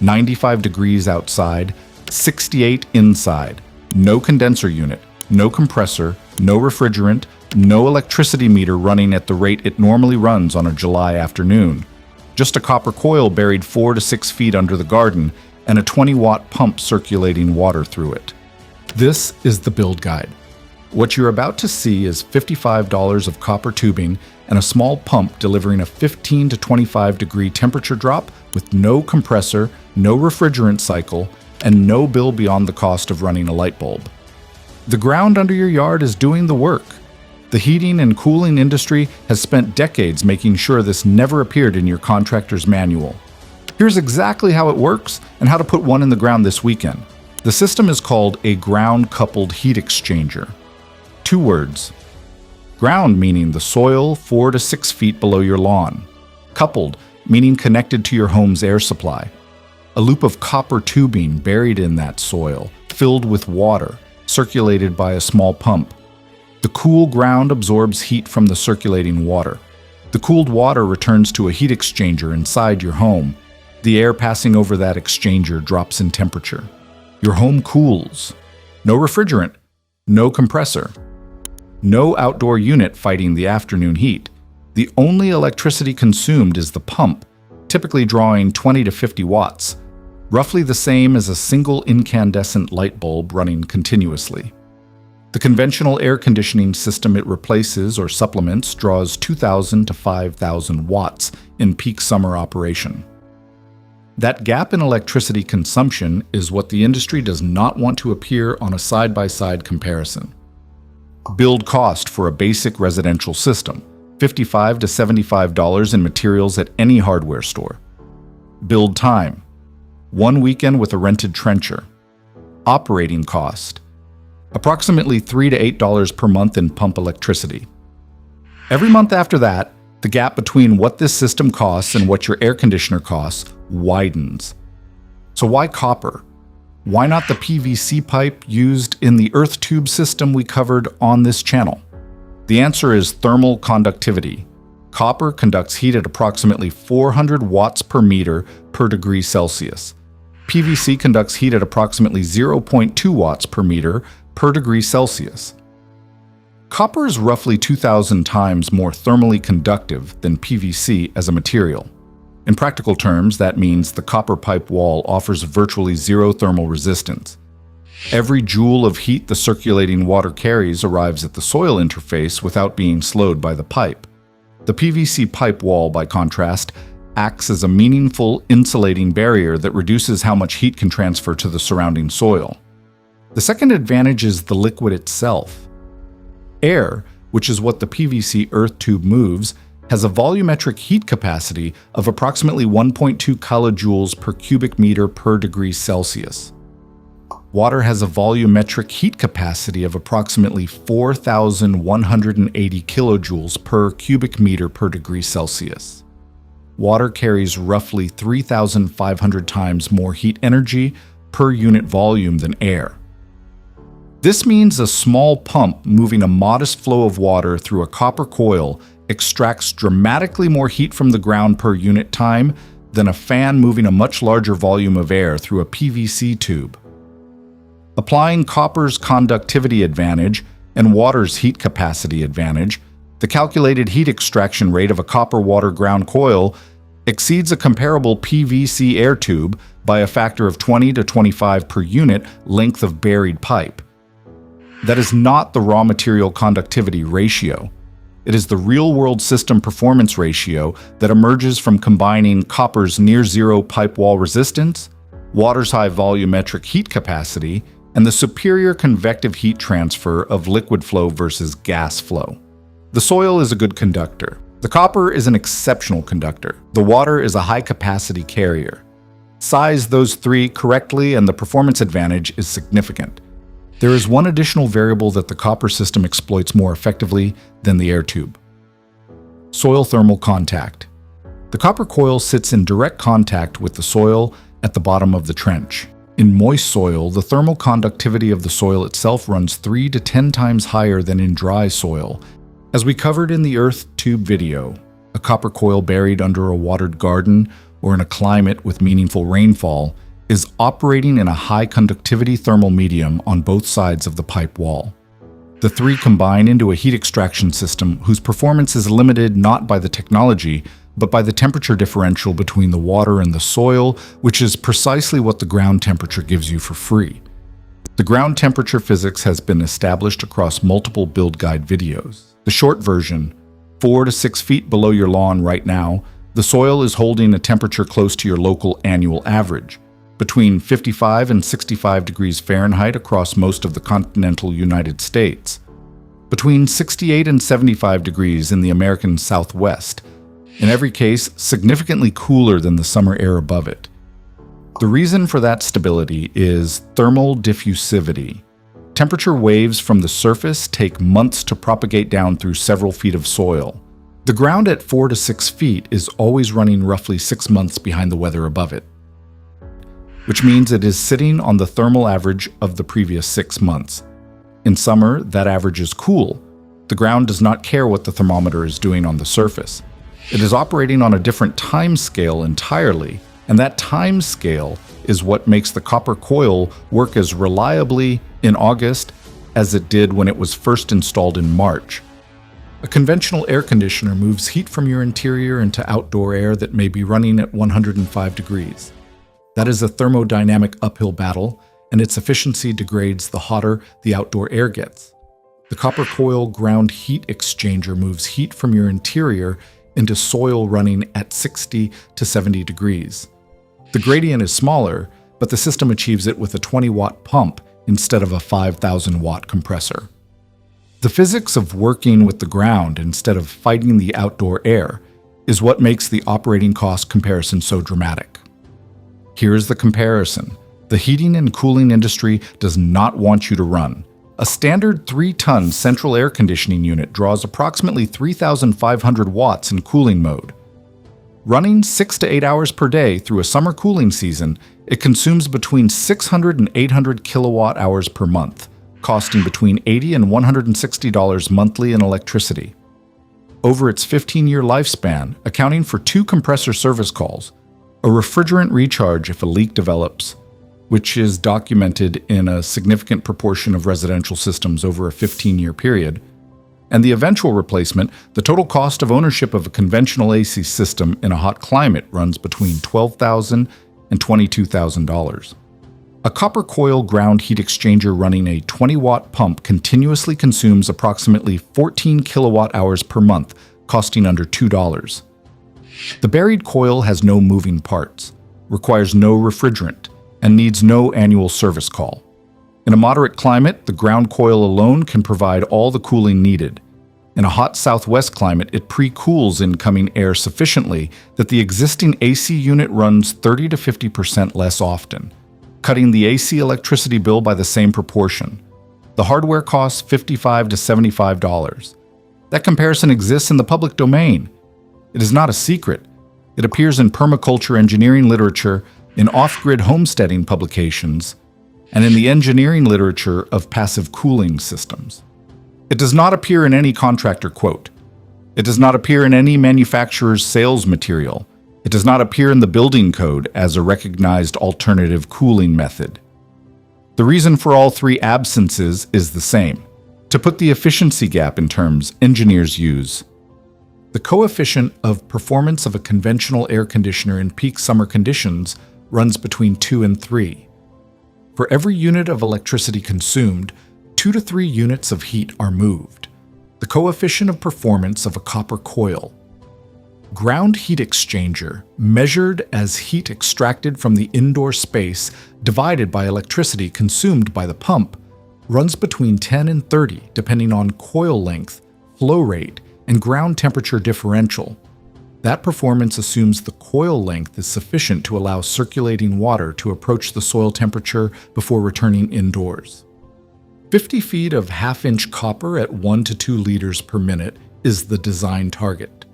95 degrees outside, 68 inside. No condenser unit, no compressor, no refrigerant, no electricity meter running at the rate it normally runs on a July afternoon. Just a copper coil buried 4 to 6 feet under the garden and a 20-watt pump circulating water through it. This is the build guide. What you're about to see is $55 of copper tubing and a small pump delivering a 15 to 25 degree temperature drop with no compressor, no refrigerant cycle, and no bill beyond the cost of running a light bulb. The ground under your yard is doing the work. The heating and cooling industry has spent decades making sure this never appeared in your contractor's manual. Here's exactly how it works and how to put one in the ground this weekend. The system is called a ground-coupled heat exchanger. 2 words. Ground meaning the soil 4 to 6 feet below your lawn. Coupled meaning connected to your home's air supply. A loop of copper tubing buried in that soil, filled with water, circulated by a small pump. The cool ground absorbs heat from the circulating water. The cooled water returns to a heat exchanger inside your home. The air passing over that exchanger drops in temperature. Your home cools. No refrigerant, no compressor. No outdoor unit fighting the afternoon heat. The only electricity consumed is the pump, typically drawing 20 to 50 watts, roughly the same as a single incandescent light bulb running continuously. The conventional air conditioning system it replaces or supplements draws 2,000 to 5,000 watts in peak summer operation. That gap in electricity consumption is what the industry does not want to appear on a side-by-side comparison. Build cost for a basic residential system, $55 to $75 in materials at any hardware store. Build time, 1 weekend with a rented trencher. Operating cost, approximately $3 to $8 per month in pump electricity. Every month after that, the gap between what this system costs and what your air conditioner costs widens. So why copper? Why not the PVC pipe used in the earth tube system we covered on this channel? The answer is thermal conductivity. Copper conducts heat at approximately 400 watts per meter per degree Celsius. PVC conducts heat at approximately 0.2 watts per meter per degree Celsius. Copper is roughly 2,000 times more thermally conductive than PVC as a material. In practical terms, that means the copper pipe wall offers virtually zero thermal resistance. Every joule of heat the circulating water carries arrives at the soil interface without being slowed by the pipe. The PVC pipe wall, by contrast, acts as a meaningful insulating barrier that reduces how much heat can transfer to the surrounding soil. The second advantage is the liquid itself. Air, which is what the PVC earth tube moves, has a volumetric heat capacity of approximately 1.2 kilojoules per cubic meter per degree Celsius. Water has a volumetric heat capacity of approximately 4,180 kilojoules per cubic meter per degree Celsius. Water carries roughly 3,500 times more heat energy per unit volume than air. This means a small pump moving a modest flow of water through a copper coil extracts dramatically more heat from the ground per unit time than a fan moving a much larger volume of air through a PVC tube. Applying copper's conductivity advantage and water's heat capacity advantage, the calculated heat extraction rate of a copper water ground coil exceeds a comparable PVC air tube by a factor of 20 to 25 per unit length of buried pipe. That is not the raw material conductivity ratio. It is the real-world system performance ratio that emerges from combining copper's near-zero pipe wall resistance, water's high volumetric heat capacity, and the superior convective heat transfer of liquid flow versus gas flow. The soil is a good conductor. The copper is an exceptional conductor. The water is a high-capacity carrier. Size those three correctly and the performance advantage is significant. There is one additional variable that the copper system exploits more effectively than the air tube: soil thermal contact. The copper coil sits in direct contact with the soil at the bottom of the trench. In moist soil, the thermal conductivity of the soil itself runs 3 to 10 times higher than in dry soil. As we covered in the earth tube video, a copper coil buried under a watered garden or in a climate with meaningful rainfall, is operating in a high conductivity thermal medium on both sides of the pipe wall. The three combine into a heat extraction system whose performance is limited not by the technology, but by the temperature differential between the water and the soil, which is precisely what the ground temperature gives you for free. The ground temperature physics has been established across multiple build guide videos. The short version, 4 to 6 feet below your lawn right now, the soil is holding a temperature close to your local annual average, between 55 and 65 degrees Fahrenheit across most of the continental United States, between 68 and 75 degrees in the American Southwest, in every case significantly cooler than the summer air above it. The reason for that stability is thermal diffusivity. Temperature waves from the surface take months to propagate down through several feet of soil. The ground at 4 to 6 feet is always running roughly 6 months behind the weather above it, which means it is sitting on the thermal average of the previous 6 months. In summer, that average is cool. The ground does not care what the thermometer is doing on the surface. It is operating on a different time scale entirely, and that time scale is what makes the copper coil work as reliably in August as it did when it was first installed in March. A conventional air conditioner moves heat from your interior into outdoor air that may be running at 105 degrees. That is a thermodynamic uphill battle, and its efficiency degrades the hotter the outdoor air gets. The copper coil ground heat exchanger moves heat from your interior into soil running at 60 to 70 degrees. The gradient is smaller, but the system achieves it with a 20-watt pump instead of a 5,000-watt compressor. The physics of working with the ground instead of fighting the outdoor air is what makes the operating cost comparison so dramatic. Here's the comparison. The heating and cooling industry does not want you to run. A standard 3-ton central air conditioning unit draws approximately 3,500 watts in cooling mode. Running 6 to 8 hours per day through a summer cooling season, it consumes between 600 and 800 kilowatt hours per month, costing between $80 and $160 monthly in electricity. Over its 15-year lifespan, accounting for 2 compressor service calls, a refrigerant recharge if a leak develops, which is documented in a significant proportion of residential systems over a 15-year period, and the eventual replacement, the total cost of ownership of a conventional AC system in a hot climate runs between $12,000 and $22,000. A copper coil ground heat exchanger running a 20-watt pump continuously consumes approximately 14 kilowatt hours per month, costing under $2. The buried coil has no moving parts, requires no refrigerant, and needs no annual service call. In a moderate climate, the ground coil alone can provide all the cooling needed. In a hot southwest climate, it pre-cools incoming air sufficiently that the existing AC unit runs 30 to 50% less often, cutting the AC electricity bill by the same proportion. The hardware costs $55 to $75. That comparison exists in the public domain. It is not a secret. It appears in permaculture engineering literature, in off-grid homesteading publications, and in the engineering literature of passive cooling systems. It does not appear in any contractor quote. It does not appear in any manufacturer's sales material. It does not appear in the building code as a recognized alternative cooling method. The reason for all 3 absences is the same. To put the efficiency gap in terms engineers use, the coefficient of performance of a conventional air conditioner in peak summer conditions runs between 2 and 3. For every unit of electricity consumed, 2 to 3 units of heat are moved. The coefficient of performance of a copper coil. Ground heat exchanger, measured as heat extracted from the indoor space divided by electricity consumed by the pump, runs between 10 and 30 depending on coil length, flow rate, and ground temperature differential. That performance assumes the coil length is sufficient to allow circulating water to approach the soil temperature before returning indoors. 50 feet of half-inch copper at 1 to 2 liters per minute is the design target.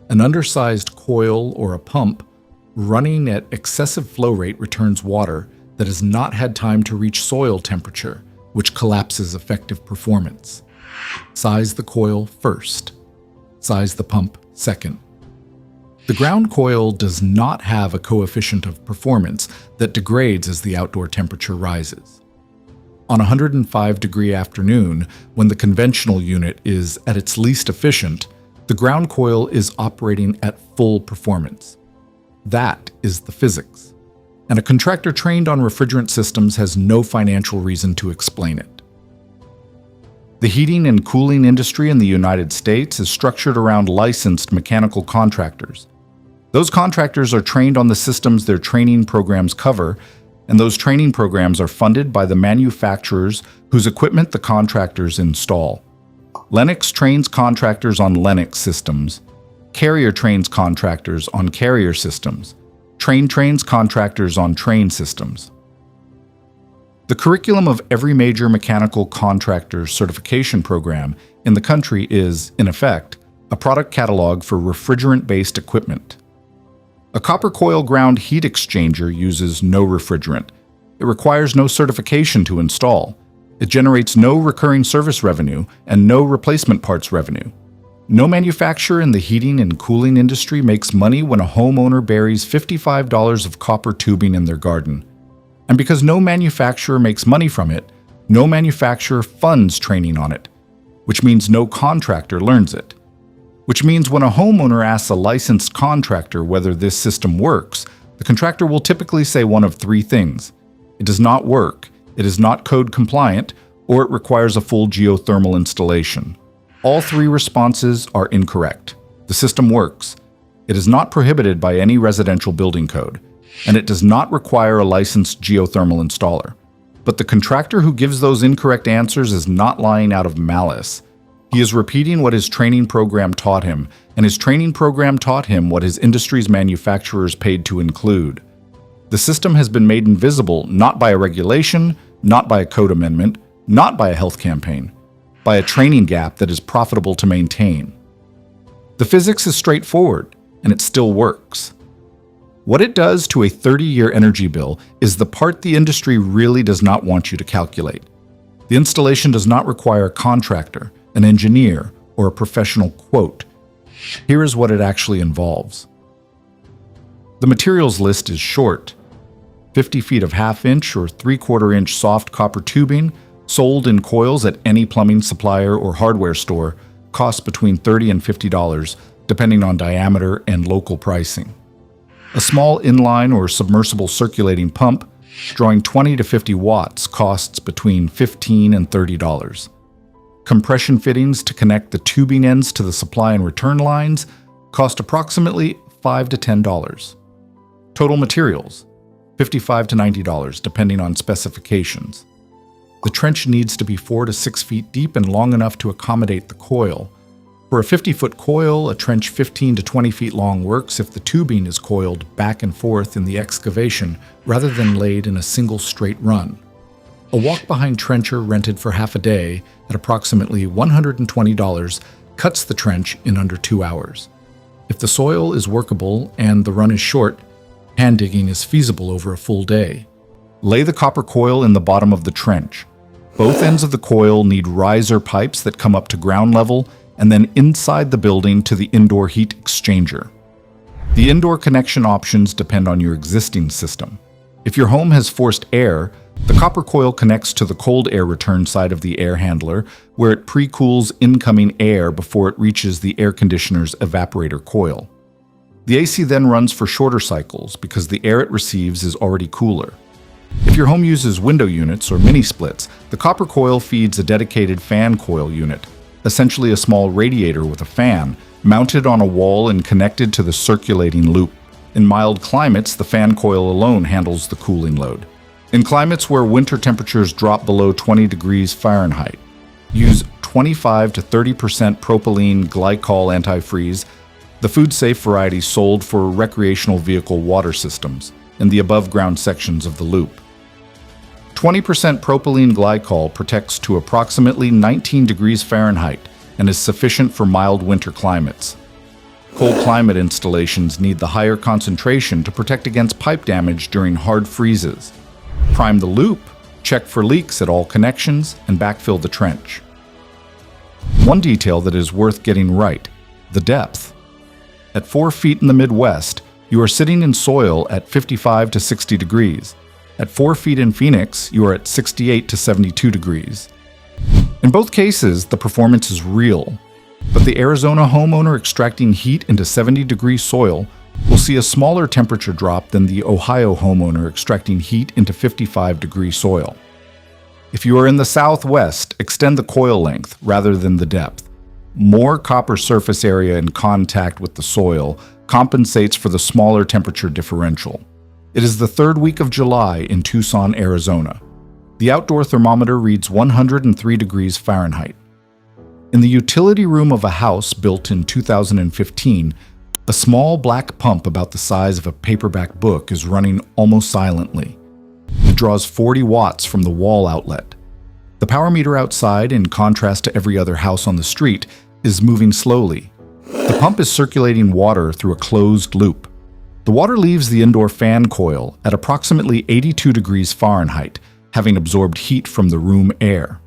An undersized coil or a pump running at excessive flow rate returns water that has not had time to reach soil temperature, which collapses effective performance. Size the coil first. Size the pump second. The ground coil does not have a coefficient of performance that degrades as the outdoor temperature rises. On a 105-degree afternoon, when the conventional unit is at its least efficient, the ground coil is operating at full performance. That is the physics. And a contractor trained on refrigerant systems has no financial reason to explain it. The heating and cooling industry in the United States is structured around licensed mechanical contractors. Those contractors are trained on the systems their training programs cover, and those training programs are funded by the manufacturers whose equipment the contractors install. Lennox trains contractors on Lennox systems. Carrier trains contractors on Carrier systems. Trane trains contractors on Trane systems. The curriculum of every major mechanical contractor certification program in the country is, in effect, a product catalog for refrigerant-based equipment. A copper coil ground heat exchanger uses no refrigerant. It requires no certification to install. It generates no recurring service revenue and no replacement parts revenue. No manufacturer in the heating and cooling industry makes money when a homeowner buries $55 of copper tubing in their garden. And because no manufacturer makes money from it, no manufacturer funds training on it, which means no contractor learns it. Which means when a homeowner asks a licensed contractor whether this system works, the contractor will typically say one of three things. It does not work, it is not code compliant, or it requires a full geothermal installation. All three responses are incorrect. The system works. It is not prohibited by any residential building code, and it does not require a licensed geothermal installer. But the contractor who gives those incorrect answers is not lying out of malice. He is repeating what his training program taught him, and his training program taught him what his industry's manufacturers paid to include. The system has been made invisible not by a regulation, not by a code amendment, not by a health campaign, by a training gap that is profitable to maintain. The physics is straightforward, and it still works. What it does to a 30-year energy bill is the part the industry really does not want you to calculate. The installation does not require a contractor, an engineer, or a professional quote. Here is what it actually involves. The materials list is short. 50 feet of half-inch or 3/4-inch soft copper tubing, sold in coils at any plumbing supplier or hardware store, costs between $30 and $50, depending on diameter and local pricing. A small inline or submersible circulating pump, drawing 20 to 50 watts, costs between $15 and $30. Compression fittings to connect the tubing ends to the supply and return lines cost approximately $5 to $10. Total materials, $55 to $90, depending on specifications. The trench needs to be 4 to 6 feet deep and long enough to accommodate the coil. For a 50-foot coil, a trench 15 to 20 feet long works if the tubing is coiled back and forth in the excavation rather than laid in a single straight run. A walk-behind trencher rented for half a day at approximately $120 cuts the trench in under 2 hours. If the soil is workable and the run is short, hand digging is feasible over a full day. Lay the copper coil in the bottom of the trench. Both ends of the coil need riser pipes that come up to ground level and then inside the building to the indoor heat exchanger. The indoor connection options depend on your existing system. If your home has forced air, the copper coil connects to the cold air return side of the air handler, where it pre-cools incoming air before it reaches the air conditioner's evaporator coil. The AC then runs for shorter cycles because the air it receives is already cooler. If your home uses window units or mini splits, the copper coil feeds a dedicated fan coil unit, essentially a small radiator with a fan, mounted on a wall and connected to the circulating loop. In mild climates, the fan coil alone handles the cooling load. In climates where winter temperatures drop below 20 degrees Fahrenheit, use 25 to 30% propylene glycol antifreeze, the food-safe variety sold for recreational vehicle water systems, in the above-ground sections of the loop. 20% propylene glycol protects to approximately 19 degrees Fahrenheit and is sufficient for mild winter climates. Cold climate installations need the higher concentration to protect against pipe damage during hard freezes. Prime the loop, check for leaks at all connections, and backfill the trench. One detail that is worth getting right: the depth. At 4 feet in the Midwest, you are sitting in soil at 55 to 60 degrees. At 4 feet in Phoenix, you are at 68 to 72 degrees. In both cases, the performance is real, but the Arizona homeowner extracting heat into 70-degree soil will see a smaller temperature drop than the Ohio homeowner extracting heat into 55-degree soil. If you are in the Southwest, extend the coil length rather than the depth. More copper surface area in contact with the soil compensates for the smaller temperature differential. It is the third week of July in Tucson, Arizona. The outdoor thermometer reads 103 degrees Fahrenheit. In the utility room of a house built in 2015, a small black pump about the size of a paperback book is running almost silently. It draws 40 watts from the wall outlet. The power meter outside, in contrast to every other house on the street, is moving slowly. The pump is circulating water through a closed loop. The water leaves the indoor fan coil at approximately 82 degrees Fahrenheit, having absorbed heat from the room air.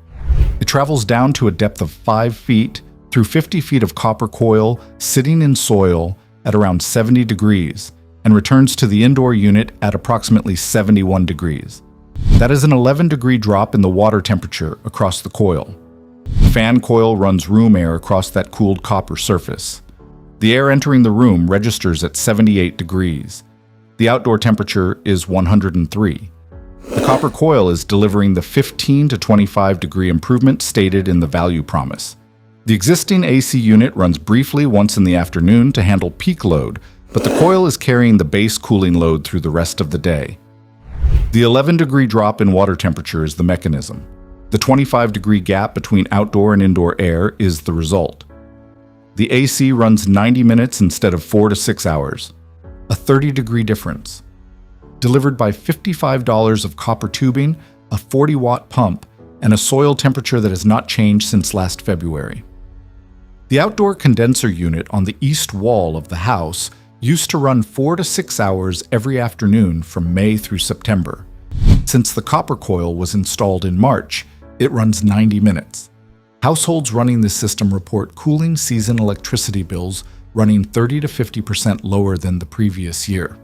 It travels down to a depth of 5 feet through 50 feet of copper coil sitting in soil at around 70 degrees and returns to the indoor unit at approximately 71 degrees. That is an 11-degree drop in the water temperature across the coil. The fan coil runs room air across that cooled copper surface. The air entering the room registers at 78 degrees. The outdoor temperature is 103. The copper coil is delivering the 15 to 25 degree improvement stated in the value promise. The existing AC unit runs briefly once in the afternoon to handle peak load, but the coil is carrying the base cooling load through the rest of the day. The 11-degree drop in water temperature is the mechanism. The 25-degree gap between outdoor and indoor air is the result. The AC runs 90 minutes instead of 4 to 6 hours, a 30-degree difference. Delivered by $55 of copper tubing, a 40-watt pump, and a soil temperature that has not changed since last February. The outdoor condenser unit on the east wall of the house used to run 4 to 6 hours every afternoon from May through September. Since the copper coil was installed in March, it runs 90 minutes. Households running this system report cooling season electricity bills running 30 to 50% lower than the previous year.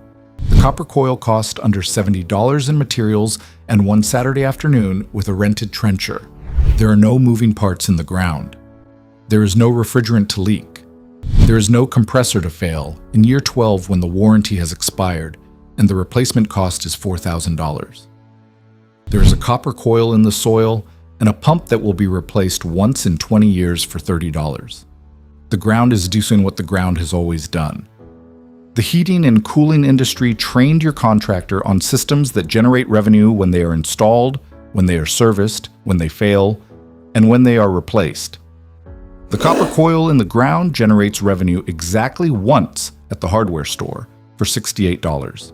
The copper coil cost under $70 in materials and one Saturday afternoon with a rented trencher. There are no moving parts in the ground. There is no refrigerant to leak. There is no compressor to fail in year 12 when the warranty has expired and the replacement cost is $4,000. There is a copper coil in the soil and a pump that will be replaced once in 20 years for $30. The ground is doing what the ground has always done. The heating and cooling industry trained your contractor on systems that generate revenue when they are installed, when they are serviced, when they fail, and when they are replaced. The copper coil in the ground generates revenue exactly once at the hardware store for $68.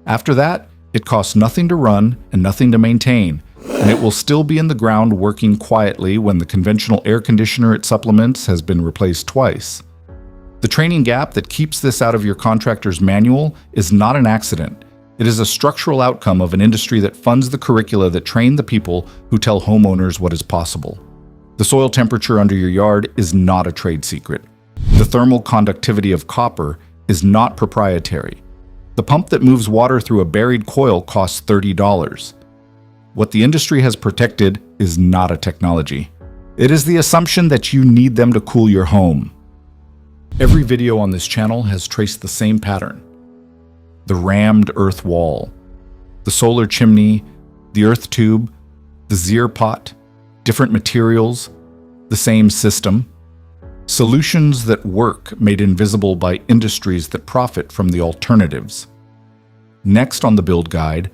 After that, it costs nothing to run and nothing to maintain, and it will still be in the ground working quietly when the conventional air conditioner it supplements has been replaced twice. The training gap that keeps this out of your contractor's manual is not an accident. It is a structural outcome of an industry that funds the curricula that train the people who tell homeowners what is possible. The soil temperature under your yard is not a trade secret. The thermal conductivity of copper is not proprietary. The pump that moves water through a buried coil costs $30. What the industry has protected is not a technology. It is the assumption that you need them to cool your home. Every video on this channel has traced the same pattern. The rammed earth wall, the solar chimney, the earth tube, the Zier pot, different materials, the same system. Solutions that work made invisible by industries that profit from the alternatives. Next on the build guide,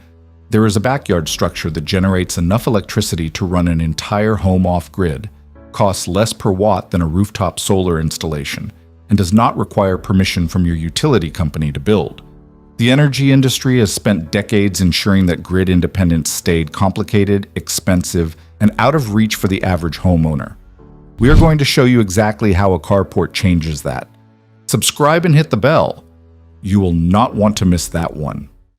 there is a backyard structure that generates enough electricity to run an entire home off-grid, costs less per watt than a rooftop solar installation, and does not require permission from your utility company to build. The energy industry has spent decades ensuring that grid independence stayed complicated, expensive, and out of reach for the average homeowner. We are going to show you exactly how a carport changes that. Subscribe and hit the bell. You will not want to miss that one.